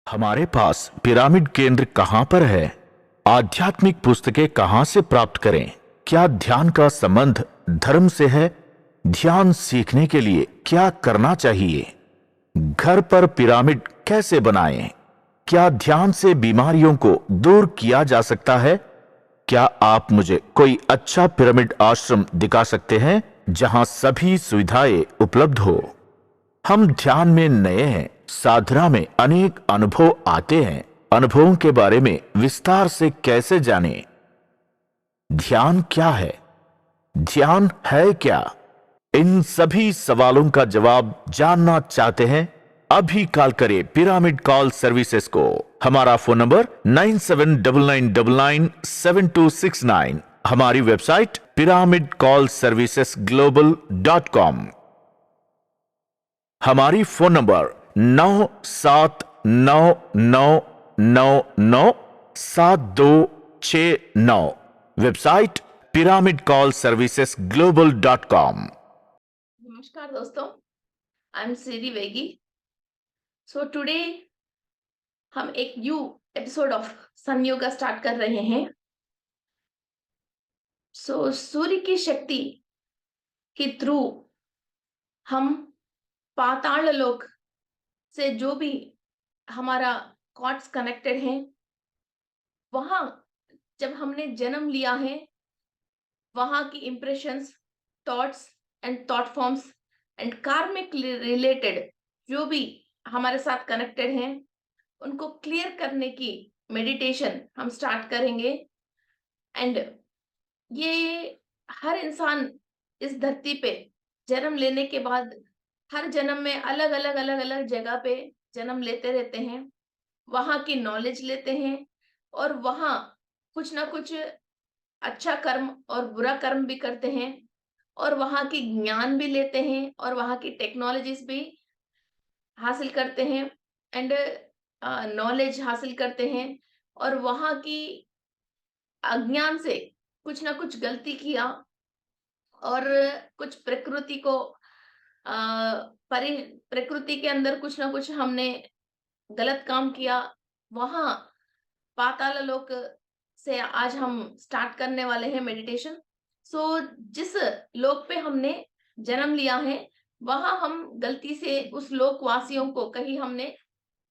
हमारे पास पिरामिड केंद्र कहाँ पर है? आध्यात्मिक पुस्तकें कहाँ से प्राप्त करें? क्या ध्यान का संबंध धर्म से है? ध्यान सीखने के लिए क्या करना चाहिए? घर पर पिरामिड कैसे बनाएं? क्या ध्यान से बीमारियों को दूर किया जा सकता है? क्या आप मुझे कोई अच्छा पिरामिड आश्रम दिखा सकते हैं जहां सभी सुविधाएं उपलब्ध हो? हम ध्यान में नए हैं, साधना में अनेक अनुभव आते हैं। अनुभवों के बारे में विस्तार से कैसे जानें? ध्यान क्या है? ध्यान है क्या? इन सभी सवालों का जवाब जानना चाहते हैं? अभी कॉल करें पिरामिड कॉल सर्विसेज को। हमारा फोन नंबर 9799997269। हमारी वेबसाइट pyramidcallservicesglobal.com। हमारी फोन नंबर 9799997269। Website pyramidcallservicesglobal.com। नमस्कार दोस्तों, आई एम श्री वेगी। सो टुडे हम एक new episode of sun yoga start कर रहे हैं। सो सूर्य की शक्ति के थ्रू हम पाताल लोक से जो भी हमारा कॉर्ड्स कनेक्टेड हैं, वहां जब हमने जन्म लिया है, वहां की impressions, thoughts and thought forms and कार्मिक रिलेटेड जो भी हमारे साथ कनेक्टेड हैं, उनको क्लियर करने की मेडिटेशन हम स्टार्ट करेंगे। एंड ये हर इंसान इस धरती पे जन्म लेने के बाद हर जन्म में अलग अलग अलग अलग जगह पे जन्म लेते रहते हैं, वहां की नॉलेज लेते हैं और वहां कुछ ना कुछ अच्छा कर्म और बुरा कर्म भी करते हैं और वहां की ज्ञान भी लेते हैं और वहां की टेक्नोलॉजीज भी हासिल करते हैं एंड नॉलेज हासिल करते हैं और वहां की अज्ञान से कुछ ना कुछ गलती किया और कुछ प्रकृति को प्रकृति के अंदर कुछ ना कुछ हमने गलत काम किया। वहां पाताल लोक से आज हम स्टार्ट करने वाले हैं मेडिटेशन। सो जिस लोक पे हमने जन्म लिया है, वहां हम गलती से उस लोकवासियों को कहीं हमने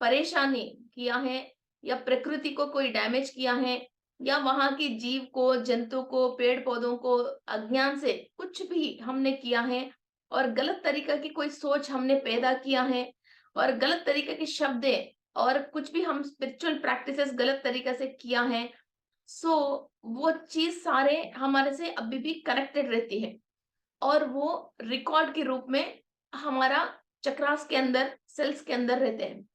परेशानी किया है या प्रकृति को कोई डैमेज किया है या वहां की जीव को, जंतु को, पेड़ पौधों को अज्ञान से कुछ भी हमने किया है और गलत तरीका की कोई सोच हमने पैदा किया है और गलत तरीके के शब्द और कुछ भी हम स्पिरिचुअल प्रैक्टिसेस गलत तरीके से किया है, सो वो चीज सारे हमारे से अभी भी कनेक्टेड रहती है और वो रिकॉर्ड के रूप में हमारा चक्रास के अंदर, सेल्स के अंदर रहते हैं।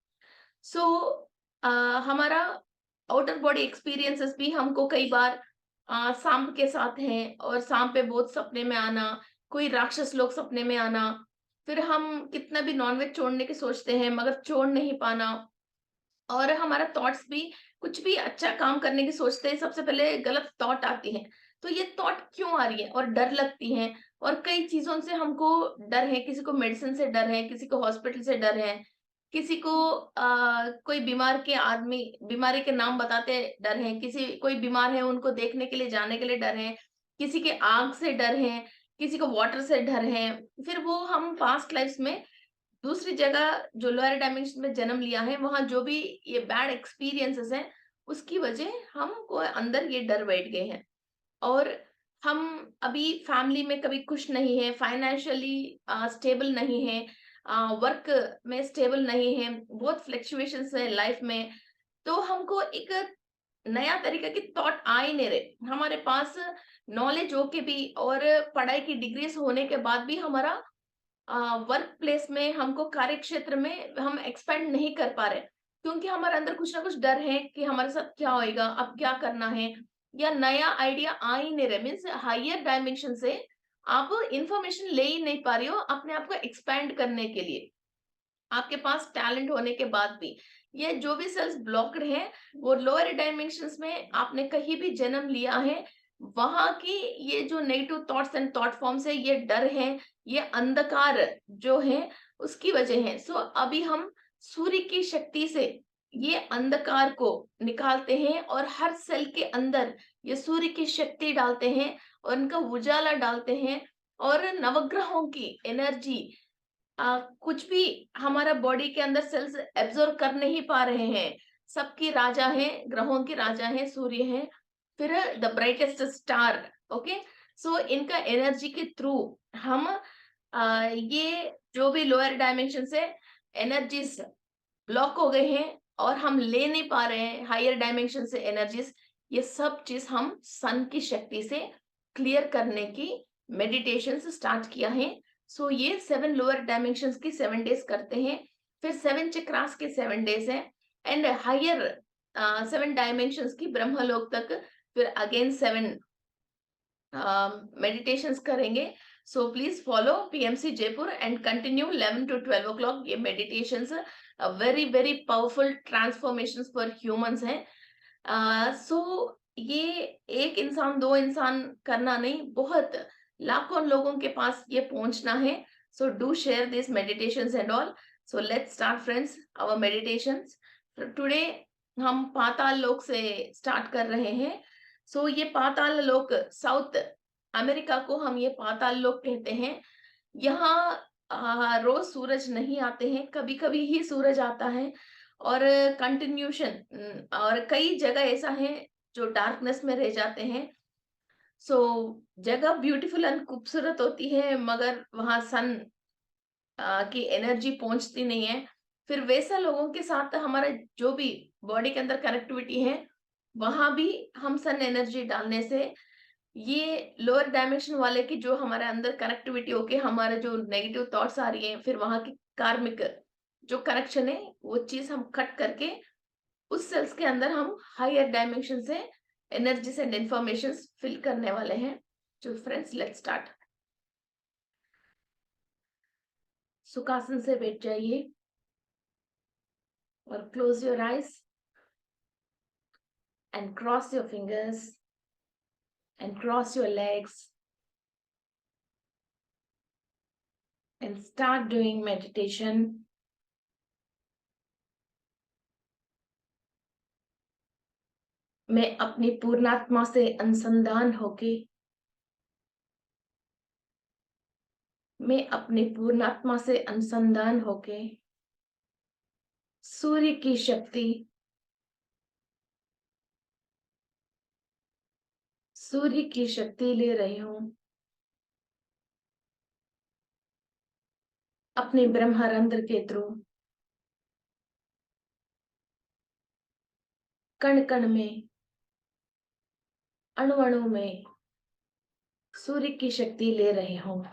सो हमारा आउटर बॉडी एक्सपीरियंसेस भी हमको कई बार सांप के साथ हैं और सांप पे बहुत सपने में आना, कोई राक्षस लोग सपने में आना, फिर हम कितना भी नॉनवेज छोड़ने की सोचते हैं मगर छोड़ नहीं पाना और हमारा थॉट्स भी कुछ भी अच्छा काम करने की सोचते हैं, सबसे पहले गलत थॉट आती है। तो ये थॉट क्यों आ रही है और डर लगती है और कई चीजों से हमको डर है, किसी को मेडिसिन से डर है, किसी को हॉस्पिटल से डर है, किसी को कोई बीमार के आदमी बीमारी के नाम बताते डर है, किसी कोई बीमार है उनको देखने के लिए जाने के लिए डर है, किसी के आग से डर है, किसी को वाटर से डर है। फिर वो हम पास्ट लाइफ्स में दूसरी जगह जो लोअर डायमेंशन में जन्म लिया है, वहां जो भी ये बैड एक्सपीरियंसेस हैं, उसकी वजह हमको अंदर ये डर बैठ गए हैं और हम अभी फैमिली में कभी खुश नहीं है, फाइनेंशियली स्टेबल नहीं है, वर्क में स्टेबल नहीं है, बहुत फ्लक्चुएशंस है लाइफ में। तो हमको एक नया तरीका की थॉट आ ही नहीं रहे। हमारे पास नॉलेज हो के भी और पढ़ाई की डिग्रीज होने के बाद भी हमारा वर्क प्लेस में, हमको कार्य क्षेत्र में हम एक्सपेंड नहीं कर पा रहे क्योंकि हमारे अंदर कुछ ना कुछ डर है कि हमारे साथ क्या होएगा, अब क्या करना है या नया आइडिया आ ही नहीं रहा। मीन्स हायर डायमेंशन से आप इंफॉर्मेशन ले ही नहीं पा रही हो अपने आप को एक्सपैंड करने के लिए, आपके पास टैलेंट होने के बाद भी। ये जो भी सेल्स ब्लॉक्ड हैं, वो लोअर डायमेंशंस में आपने कहीं भी जन्म लिया है, वहां की ये जो negative thoughts and thought forms है, ये डर है, ये अंधकार जो है, उसकी वजह है। सो अभी हम सूर्य की शक्ति से ये अंधकार को निकालते हैं और हर सेल के अंदर ये सूर्य की शक्ति डालते हैं और उनका उजाला डालते हैं और नवग्रहों की एनर्जी कुछ भी हमारा बॉडी के अंदर सेल्स एब्जॉर्ब कर नहीं पा रहे हैं। सबकी राजा है, ग्रहों के राजा है, सूर्य है, फिर द ब्राइटेस्ट स्टार। ओके, सो इनका एनर्जी के थ्रू हम ये जो भी लोअर डायमेंशन से एनर्जीज ब्लॉक हो गए हैं और हम ले नहीं पा रहे हैं हायर डायमेंशन से एनर्जीज, ये सब चीज हम सन की शक्ति से क्लियर करने की मेडिटेशन स्टार्ट किया है। सो ये 7 लोअर डायमेंशंस की 7 डेज करते हैं, फिर 7 चक्रास के 7 डेज है एंड हायर 7 डायमेंशंस की ब्रह्मलोक तक फिर अगेन 7 meditations करेंगे। So please follow PMC Jaipur and continue 11 to 12 o'clock। ये meditations very very powerful transformation for humans हैं। सो ये एक इंसान दो इंसान करना नहीं, बहुत लाखों लोगों के पास ये पहुंचना है। So do share this meditations and all. So let's start friends our meditations today. हम पाताल लोक से स्टार्ट कर रहे हैं। सो ये पाताल लोक, साउथ अमेरिका को हम ये पाताल लोक कहते हैं। यहाँ रोज सूरज नहीं आते हैं, कभी कभी ही सूरज आता है और कंटिन्यूशन और कई जगह ऐसा है जो डार्कनेस में रह जाते हैं। सो जगह ब्यूटीफुल एंड खूबसूरत होती है मगर वहां सन की एनर्जी पहुंचती नहीं है। फिर वैसा लोगों के साथ हमारा जो भी बॉडी के अंदर कनेक्टिविटी है, वहां भी हम सन एनर्जी डालने से ये लोअर डायमेंशन वाले की जो हमारे अंदर कनेक्टिविटी होके हमारे जो नेगेटिव थॉट्स आ रही हैं, फिर वहां की कार्मिक जो कनेक्शन है वो चीज हम कट करके उस सेल्स के अंदर हम हायर डायमेंशन से एनर्जीज एंड इंफॉर्मेशन फिल करने वाले हैं। तो फ्रेंड्स लेट्स स्टार्ट। सुखासन से बैठ जाइए और close your eyes and cross your fingers and cross your legs and start doing meditation। मैं अपनी पूर्णात्मा से अनुसंधान होके, मैं अपनी पूर्णात्मा से अनुसंधान होके सूर्य की शक्ति, सूर्य की शक्ति ले रही हूं अपने ब्रह्मरंध्र के थ्रू, कण कण में, अणु अणु में सूर्य की शक्ति ले रही हूं।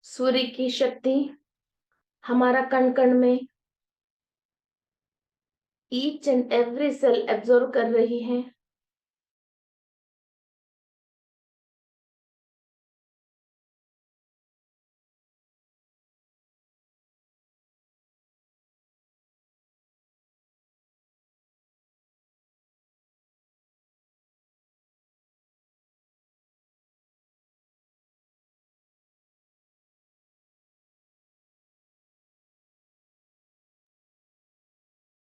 सूर्य की शक्ति हमारा कण कण में each and every cell absorb कर रही है।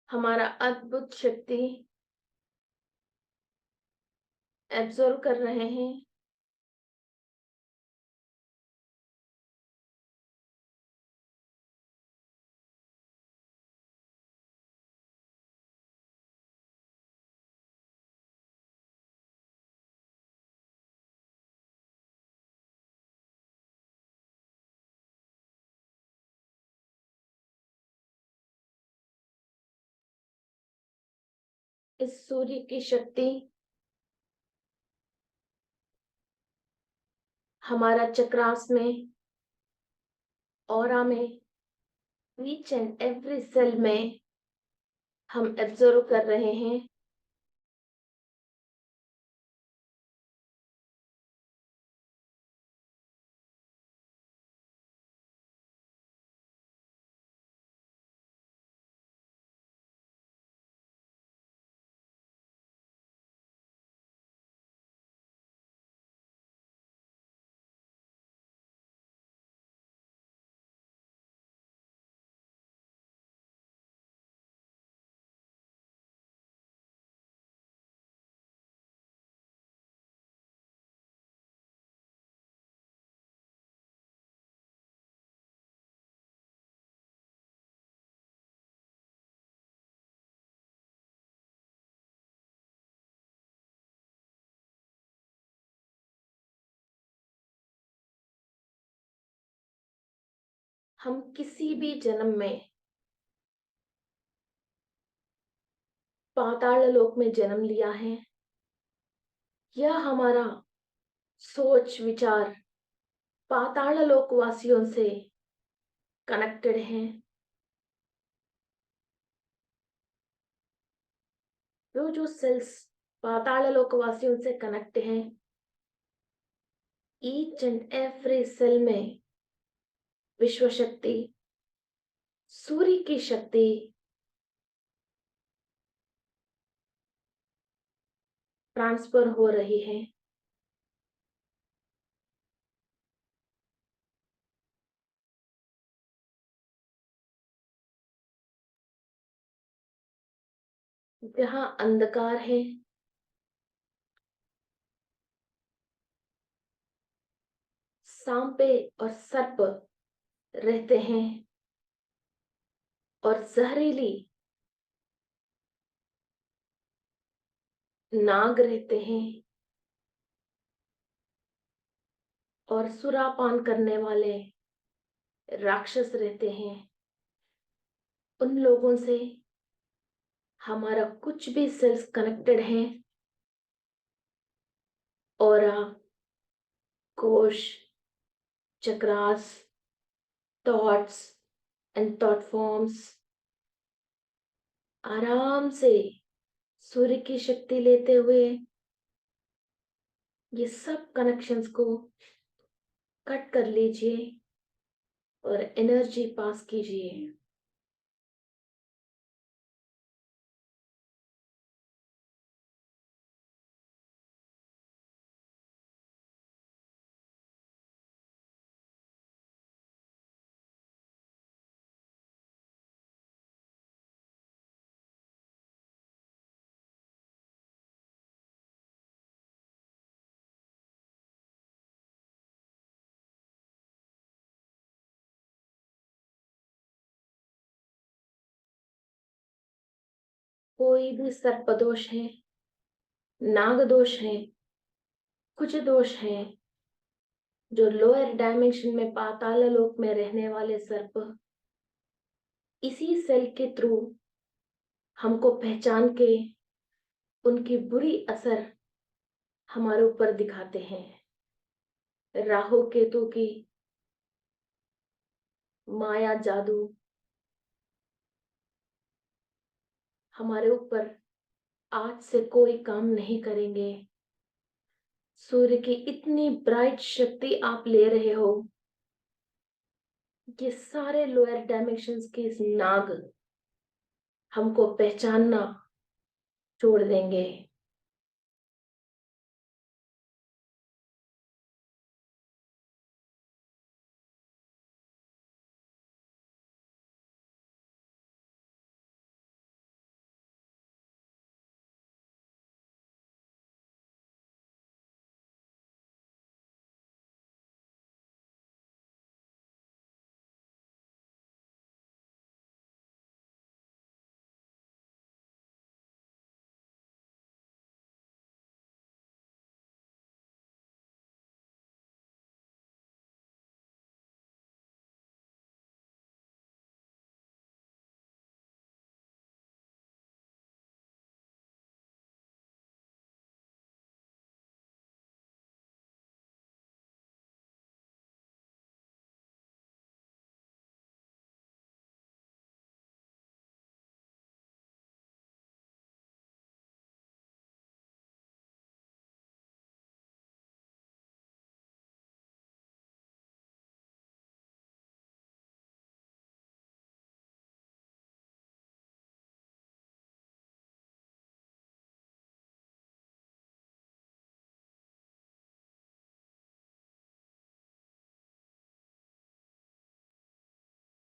हमारा अद्भुत शक्ति एब्जॉर्व कर रहे हैं। इस सूर्य की शक्ति हमारा चक्रास में, ऑरा में, ईच एंड एवरी सेल में हम एब्जॉर्व कर रहे हैं। हम किसी भी जन्म में पाताल लोक में जन्म लिया है, यह हमारा सोच विचार पाताल लोक वासियों से कनेक्टेड है। वो जो सेल्स पाताल लोक वासियों से कनेक्ट हैं, ईच एंड एवरी सेल में विश्व शक्ति, सूर्य की शक्ति ट्रांसफर हो रही है। जहां अंधकार है, सांपे और सर्प रहते हैं और जहरीली नाग रहते हैं और सुरापान करने वाले राक्षस रहते हैं। उन लोगों से हमारा कुछ भी सेल्स कनेक्टेड है, ऑरा, कोश, chakras, thoughts and thought forms आराम से सूर्य की शक्ति लेते हुए ये सब कनेक्शंस को कट कर लीजिए और एनर्जी पास कीजिए। कोई भी सर्प दोष है, नाग दोष है, कुछ दोष है, जो लोअर डायमेंशन में पाताल लोक में रहने वाले सर्प इसी सेल के थ्रू हमको पहचान के उनकी बुरी असर हमारे ऊपर दिखाते हैं। राहु केतु की माया जादू हमारे ऊपर आज से कोई काम नहीं करेंगे। सूर्य की इतनी ब्राइट शक्ति आप ले रहे हो, ये सारे लोअर डायमेंशंस के इस नाग हमको पहचानना छोड़ देंगे।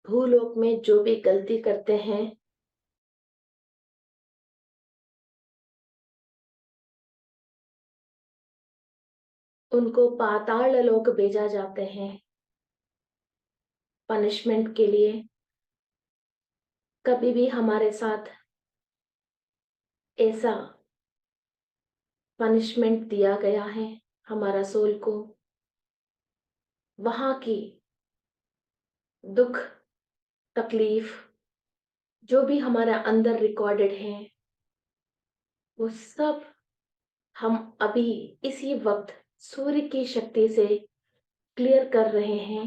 भूलोक में जो भी गलती करते हैं उनको पाताल लोक भेजा जाते हैं पनिशमेंट के लिए। कभी भी हमारे साथ ऐसा पनिशमेंट दिया गया है हमारा सोल को, वहां की दुख तकलीफ जो भी हमारा अंदर रिकॉर्डेड है वो सब हम अभी इसी वक्त सूर्य की शक्ति से क्लियर कर रहे हैं।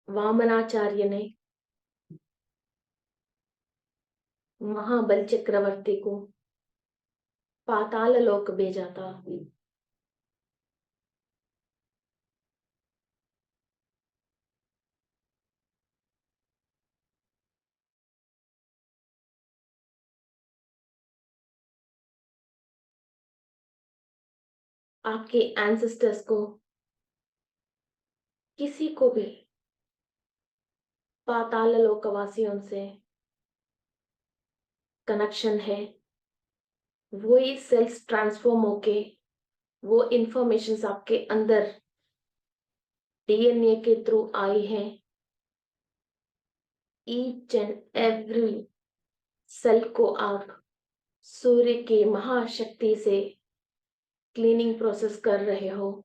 वामनाचार्य ने महाबल चक्रवर्ती को पाताल लोक भेजा था। आपके एंसेस्टर्स को किसी को भी पाताल लोकवासियों से कनेक्शन है, वो ही सेल्स ट्रांसफॉर्म होके वो इंफॉर्मेशंस आपके अंदर डीएनए के थ्रू आई है। ईच एंड एवरी सेल को आप सूर्य के महाशक्ति से क्लीनिंग प्रोसेस कर रहे हो।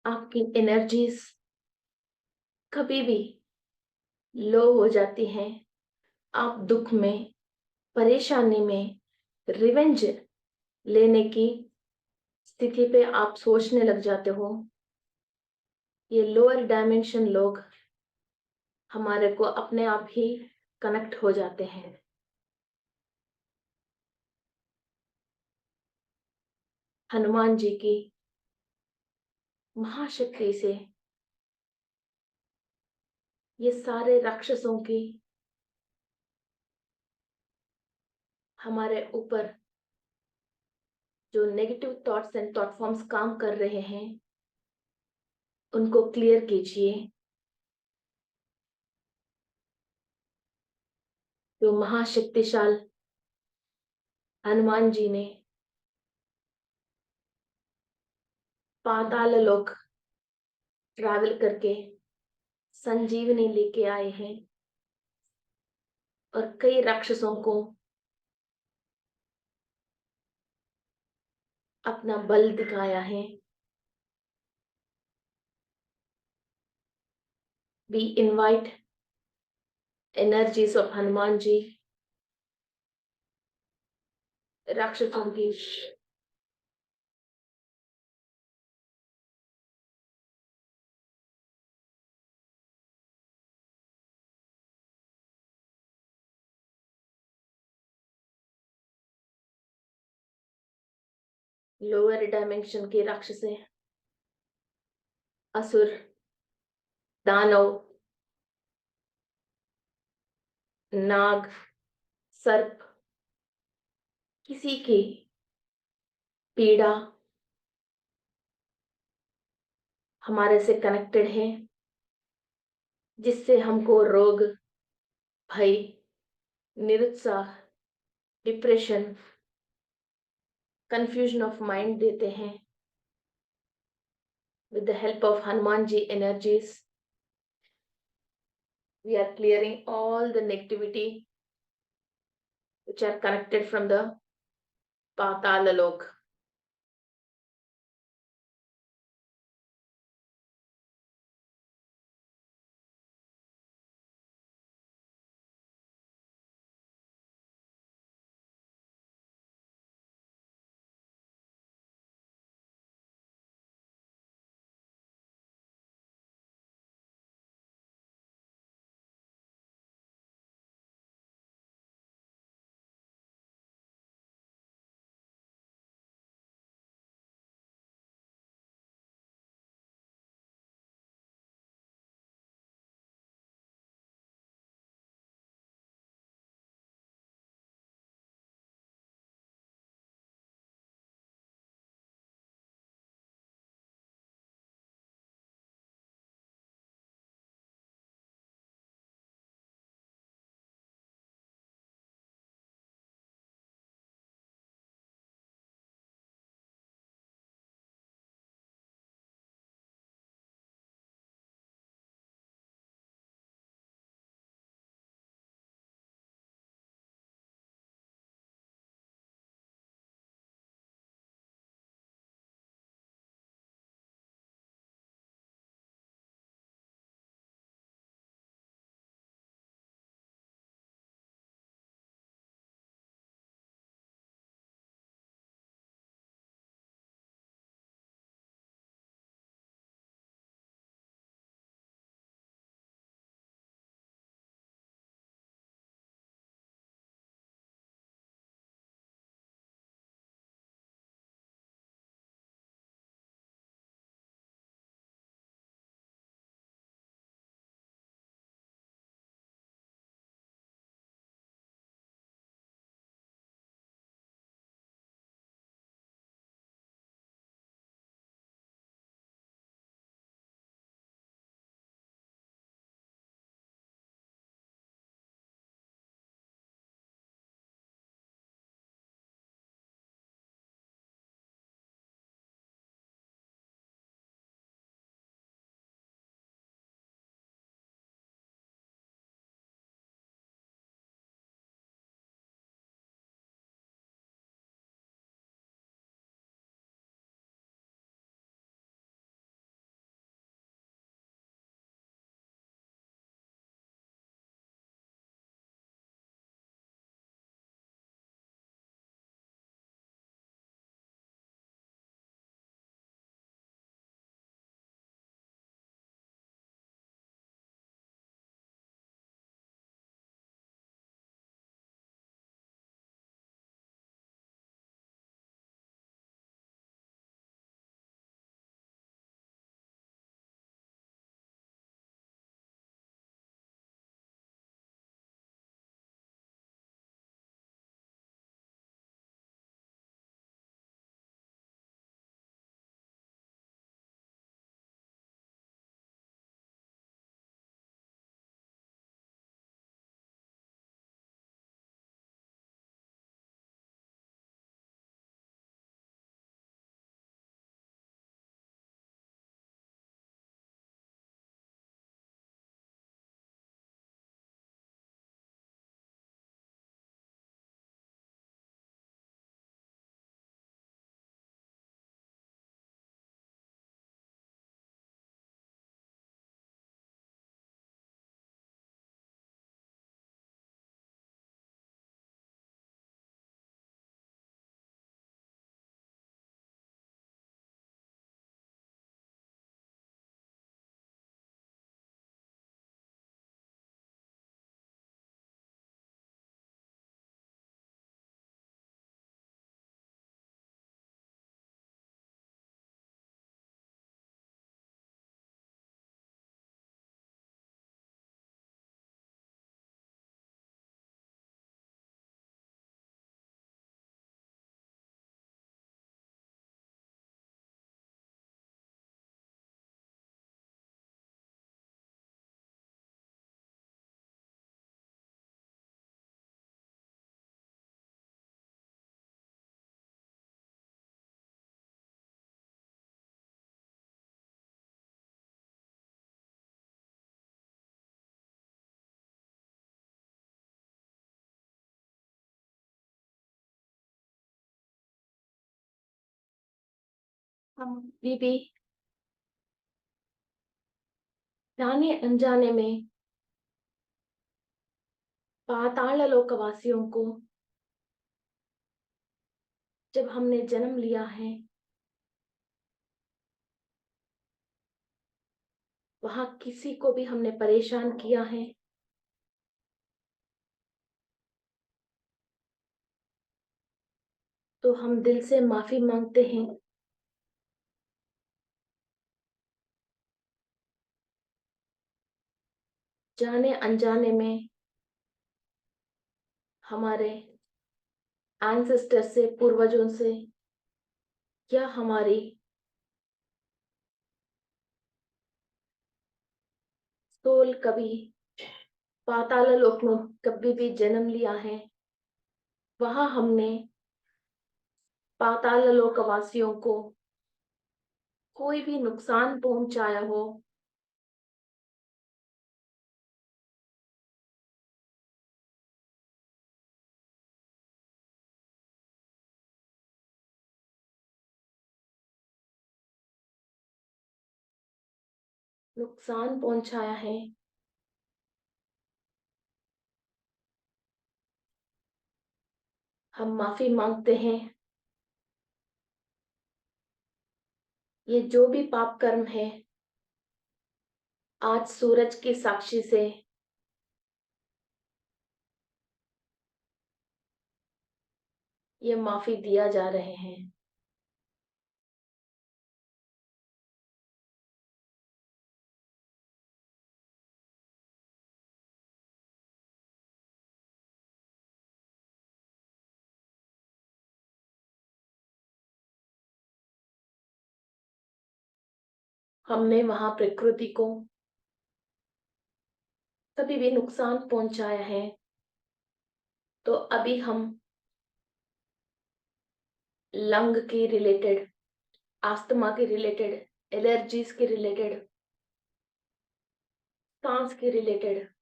आपकी एनर्जीज कभी भी लो हो जाती हैं, आप दुख में, परेशानी में, रिवेंज लेने की स्थिति पे आप सोचने लग जाते हो, ये लोअर डायमेंशन लोग हमारे को अपने आप ही कनेक्ट हो जाते हैं। हनुमान जी की महाशक्ति से ये सारे राक्षसों की हमारे ऊपर जो negative thoughts and thought forms काम कर रहे हैं उनको क्लियर कीजिए। जो महाशक्तिशाल हनुमान जी ने पाताल लोक ट्रैवल करके संजीवनी लेके आए हैं और कई राक्षसों को अपना बल दिखाया है। We invite energies of Hanuman ji राक्षसों की लोअर डायमेंशन के राक्षसे, असुर, दानव, नाग, सर्प, किसी की पीड़ा हमारे से कनेक्टेड है, जिससे हमको रोग, भय, निरुत्साह, डिप्रेशन, कंफ्यूजन ऑफ माइंड देते हैं। With the help of Hanuman ji energies, we are clearing all the negativity which are connected from the Patala Lok. हम भी जाने अनजाने में पाताल लोकवासियों को जब हमने जन्म लिया है, वहां किसी को भी हमने परेशान किया है, तो हम दिल से माफी मांगते हैं। जाने अनजाने में हमारे एंसेस्टर से, पूर्वजों से, या हमारी सोल कभी पाताल लोक में कभी भी जन्म लिया है, वहां हमने पाताल लोकवासियों को कोई भी नुकसान पहुंचाया हो, नुकसान पहुंचाया है, हम माफी मांगते हैं। ये जो भी पाप कर्म है, आज सूरज की साक्षी से ये माफी दिया जा रहे हैं। हमने वहां प्रकृति को कभी भी नुकसान पहुंचाया है, तो अभी हम लंग के रिलेटेड, आस्थमा के रिलेटेड, एलर्जीज के रिलेटेड, सांस के रिलेटेड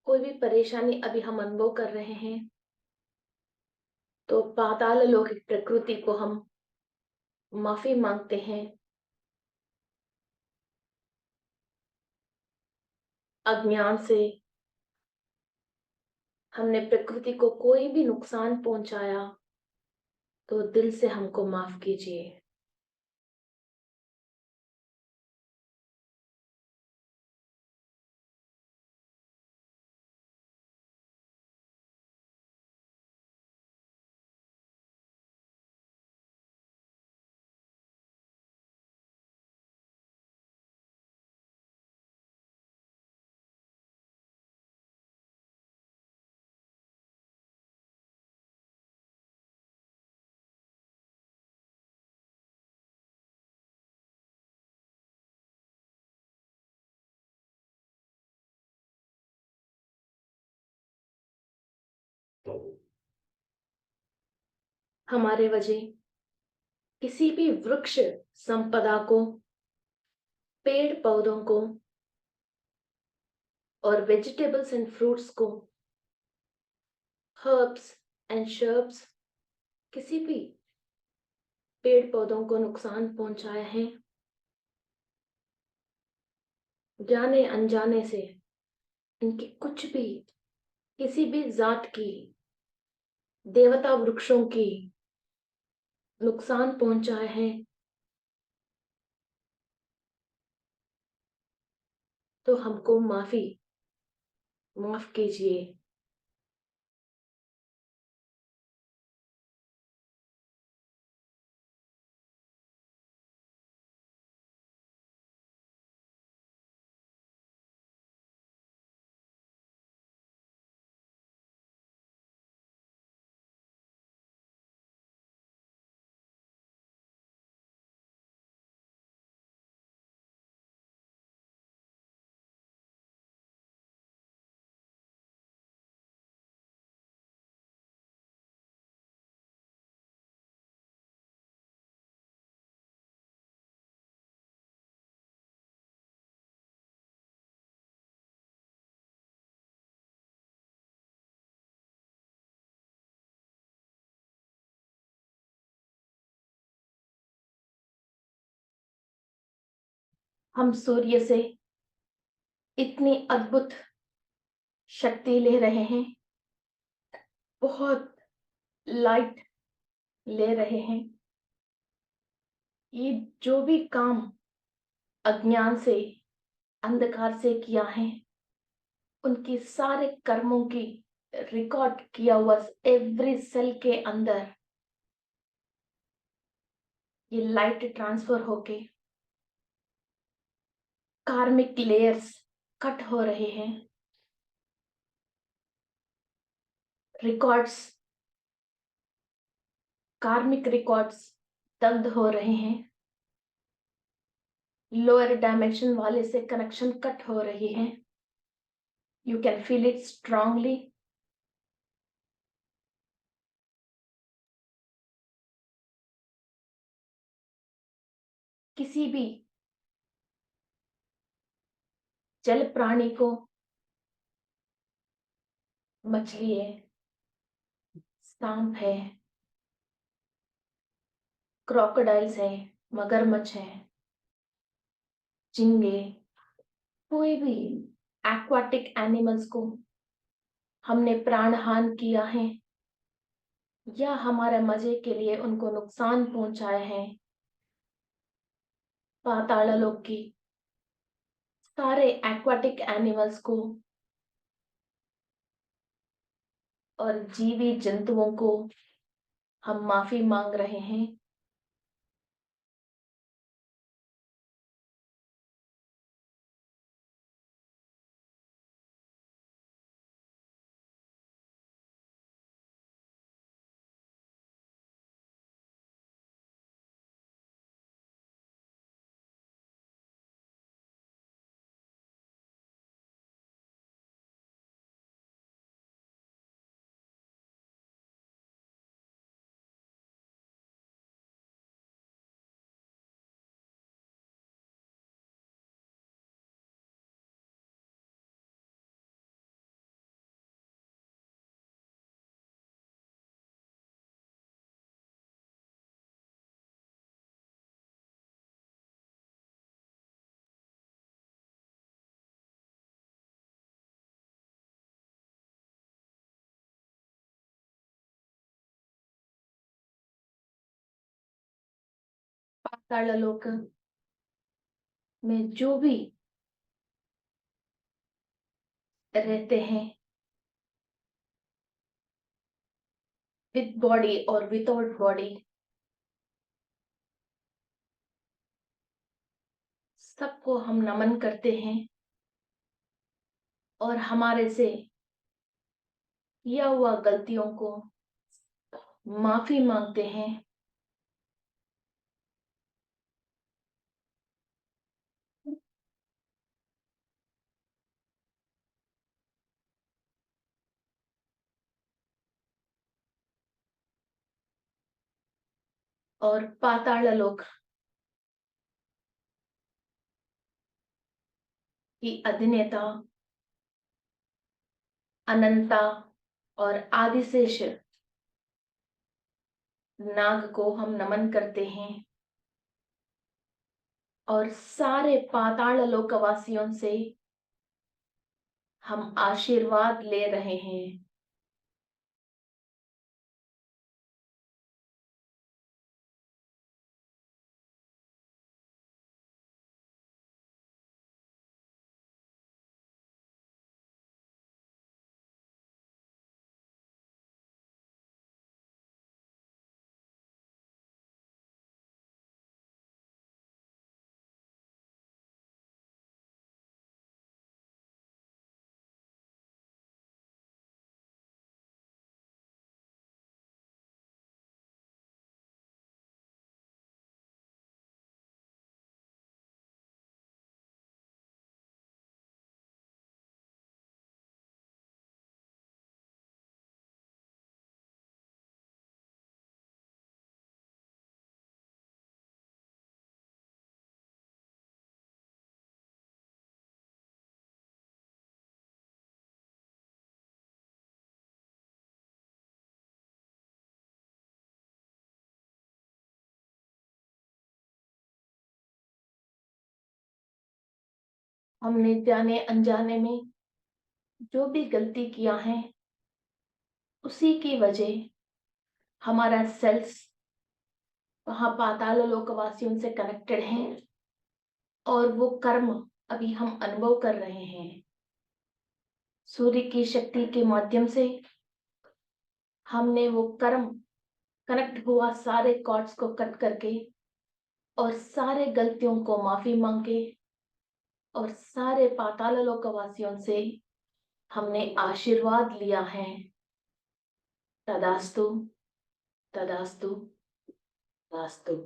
कोई भी परेशानी अभी हम अनुभव कर रहे हैं, तो पाताल लौकिक प्रकृति को हम माफी मांगते हैं। अज्ञान से हमने प्रकृति को कोई भी नुकसान पहुंचाया, तो दिल से हमको माफ कीजिए। हमारे वजह किसी भी वृक्ष संपदा को, पेड़ पौधों को और वेजिटेबल्स एंड फ्रूट्स को, हर्ब्स एंड शर्ब्स, किसी भी पेड़ पौधों को नुकसान पहुंचाया है, जाने अनजाने से इनकी कुछ भी, किसी भी जात की, देवता वृक्षों की नुकसान पहुंचाए हैं, तो हमको माफ कीजिए। हम सूर्य से इतनी अद्भुत शक्ति ले रहे हैं, बहुत लाइट ले रहे हैं। ये जो भी काम अज्ञान से, अंधकार से किया है, उनके सारे कर्मों की रिकॉर्ड किया हुआ एवरी सेल के अंदर ये लाइट ट्रांसफर होके कार्मिक लेयर्स कट हो रहे हैं, रिकॉर्ड्स, कार्मिक रिकॉर्ड्स दग्ध हो रहे हैं, लोअर डायमेंशन वाले से कनेक्शन कट हो रही है। You can feel it strongly. किसी भी जल प्राणी को, मछली है, सांप है, क्रोकोडाइल्स है, मगरमच्छ है, झींगे, कोई भी एक्वाटिक एनिमल्स को हमने प्राणहान किया है या हमारे मजे के लिए उनको नुकसान पहुंचाया है, पाताल लोक की सारे एक्वाटिक एनिमल्स को और जीवी जंतुओं को हम माफी मांग रहे हैं। पाताल लोक में जो भी रहते हैं, विद बॉडी और विदाउट बॉडी, सबको हम नमन करते हैं और हमारे से किया हुआ गलतियों को माफी मांगते हैं। और पाताल लोक की अधिनेता अनंता और आदिशेष नाग को हम नमन करते हैं और सारे पाताल लोकवासियों से हम आशीर्वाद ले रहे हैं। हमने जाने अनजाने में जो भी गलती किया है, उसी की वजह हमारा सेल्स वहां पाताल लोकवासियों से कनेक्टेड है, और वो कर्म अभी हम अनुभव कर रहे हैं। सूर्य की शक्ति के माध्यम से हमने वो कर्म कनेक्ट हुआ सारे कॉर्ड्स को कट करके और सारे गलतियों को माफी मांग के और सारे पाताल लोकवासियों से हमने आशीर्वाद लिया है। तदास्तु, तदास्तु, तदास्तु।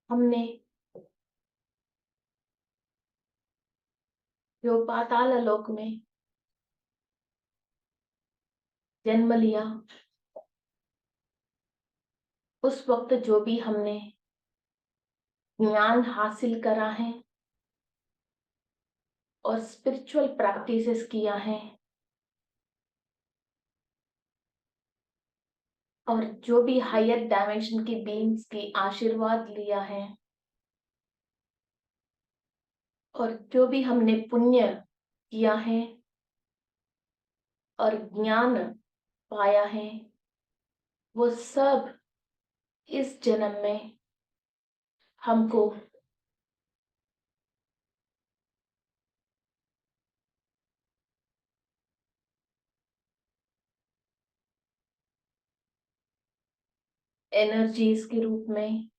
हमने जो पाताल लोक में जन्म लिया, उस वक्त जो भी हमने ज्ञान हासिल करा है और स्पिरिचुअल प्रैक्टिसेस किया है, और जो भी हायर डायमेंशन की बीइंग्स की आशीर्वाद लिया है, और जो भी हमने पुण्य किया है और ज्ञान पाया है, वो सब इस जन्म में हमको एनर्जीज के रूप में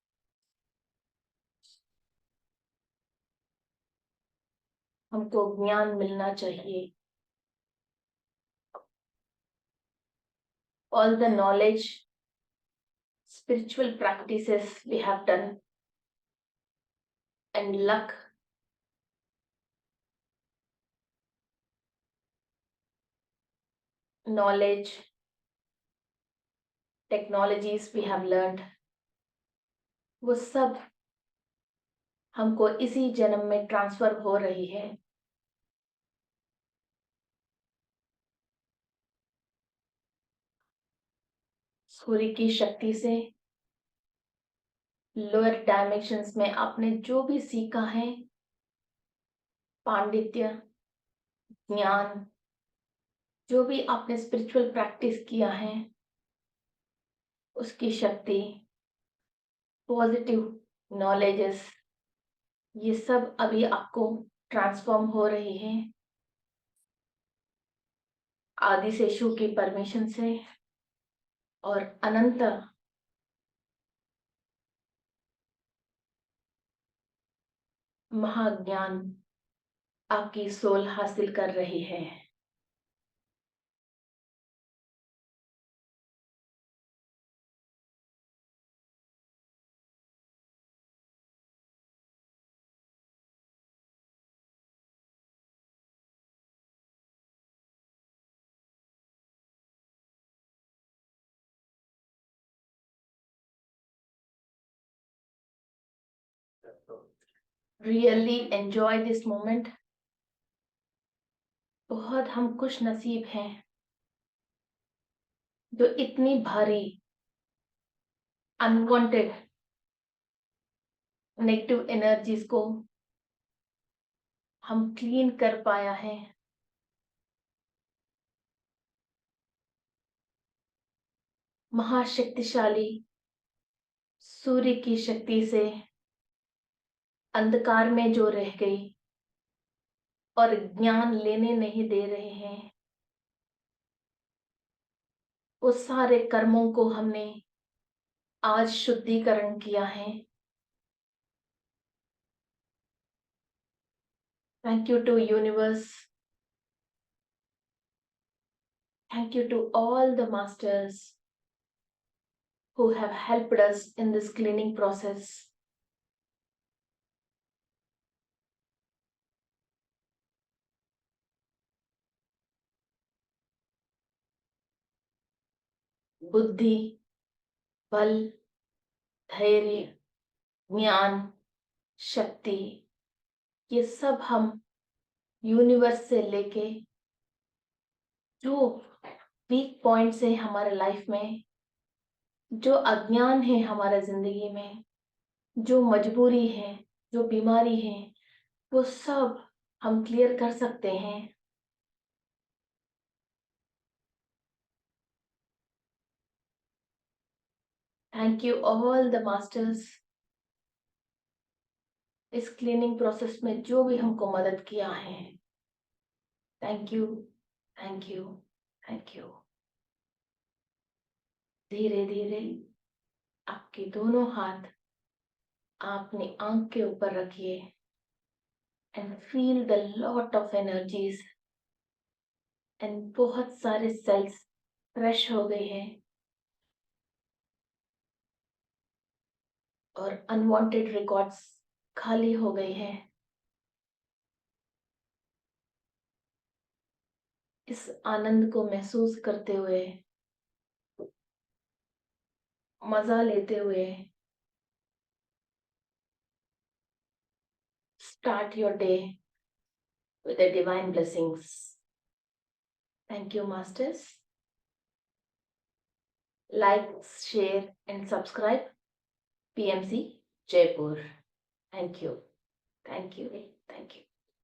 हमको ज्ञान मिलना चाहिए। All the knowledge, spiritual practices we have done, and luck, knowledge, technologies we have learned, वो सब हमको इसी जन्म में ट्रांसफर हो रही है। सूर्य की शक्ति से लोअर डायमेंशंस में आपने जो भी सीखा है, पांडित्य, ज्ञान, जो भी आपने स्पिरिचुअल प्रैक्टिस किया है, उसकी शक्ति, पॉजिटिव नॉलेजेस, ये सब अभी आपको ट्रांसफॉर्म हो रही है आदि शेषु की परमिशन से, और अनंत महाज्ञान आपकी सोल हासिल कर रही है। Really enjoy this moment. बहुत हम खुश नसीब हैं जो इतनी भारी अनवांटेड नेगेटिव एनर्जीज को हम क्लीन कर पाया है। महाशक्तिशाली सूर्य की शक्ति से अंधकार में जो रह गई और ज्ञान लेने नहीं दे रहे हैं, उस सारे कर्मों को हमने आज शुद्धिकरण किया है। Thank you to universe. Thank you to all the masters who have helped us in this cleaning process. बुद्धि, बल, धैर्य, ज्ञान, शक्ति, ये सब हम यूनिवर्स से लेके जो वीक पॉइंट्स है हमारे लाइफ में, जो अज्ञान है हमारे जिंदगी में, जो मजबूरी है, जो बीमारी है, वो सब हम क्लियर कर सकते हैं। Thank you all the masters, इस क्लीनिंग प्रोसेस में जो भी हमको मदद किया है। Thank you, thank you, thank you. धीरे धीरे आपके दोनों हाथ अपनी आंख के ऊपर रखिए and feel the lot of energies and बहुत सारे सेल्स फ्रेश हो गए हैं और अनवांटेड रिकॉर्ड्स खाली हो गए हैं। इस आनंद को महसूस करते हुए, मजा लेते हुए start your day with the divine blessings. Thank you, masters. Like, share and subscribe PMC Jaipur. Thank you. Thank you. Thank you.